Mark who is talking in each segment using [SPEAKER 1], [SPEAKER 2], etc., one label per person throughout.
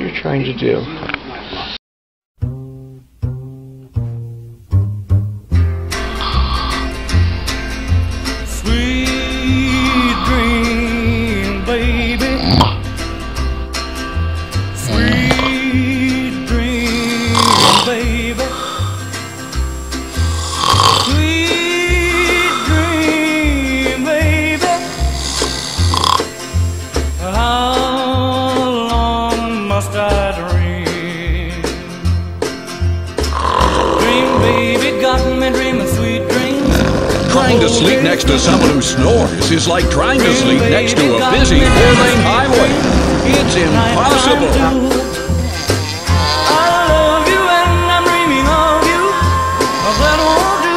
[SPEAKER 1] you're trying to do.
[SPEAKER 2] Sweet dream, baby. Sweet dream, baby. Sweet dream, baby. How long must I dream? Dream, baby, got me dreaming sweet dreams.
[SPEAKER 3] Trying to sleep next to someone who snores is like trying to sleep next to a busy four-lane highway. It's impossible.
[SPEAKER 2] I love you and I'm dreaming of you. That won't do.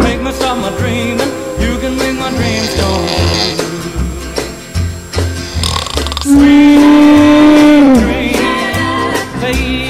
[SPEAKER 2] Make me stop my dreaming. You can make my dreams come true. Sweet dream, baby.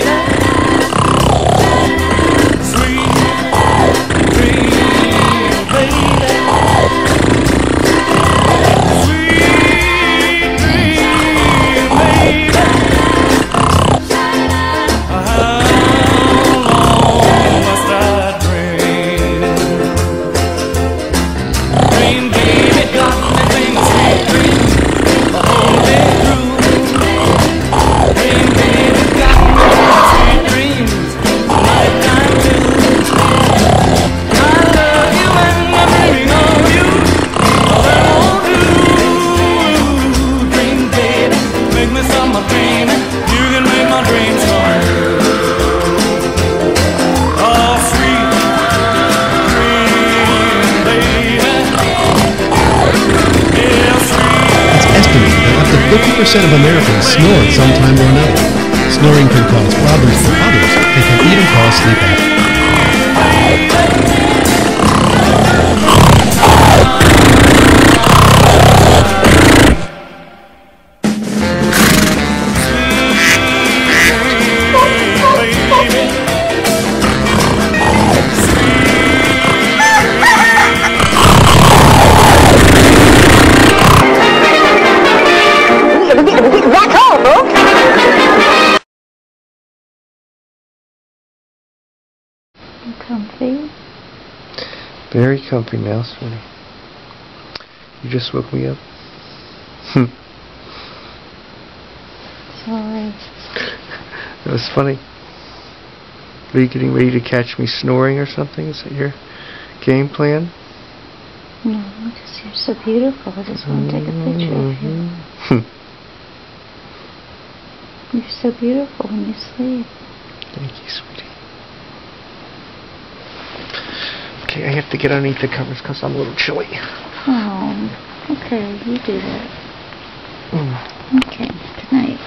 [SPEAKER 4] Estimated that up to 50% of Americans snore at some time or another. Snoring can cause problems for others and can even cause sleep apnea.
[SPEAKER 5] Comfy?
[SPEAKER 1] Very comfy now, sweetie. You just woke me up.
[SPEAKER 5] Sorry.
[SPEAKER 1] That was funny. Are you getting ready to catch me snoring or something? Is that your game plan?
[SPEAKER 5] No, because you're so beautiful. I just want to take a picture of you. You're so beautiful when you sleep.
[SPEAKER 1] Thank you, sweetie. Okay, I have to get underneath the covers because I'm a little chilly.
[SPEAKER 5] Oh, okay, you do that. Okay, good night.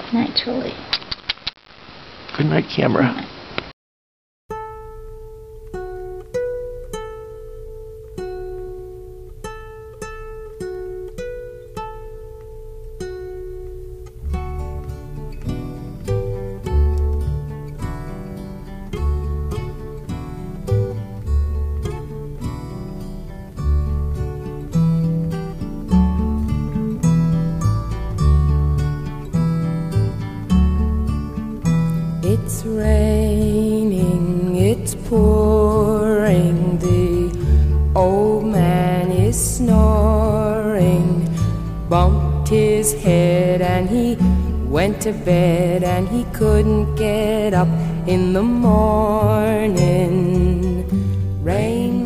[SPEAKER 5] Good night, Jolie.
[SPEAKER 1] Good night, camera.
[SPEAKER 5] Good night.
[SPEAKER 6] It's raining, it's pouring, the old man is snoring. Bumped his head and he went to bed, and he couldn't get up in the morning. Rain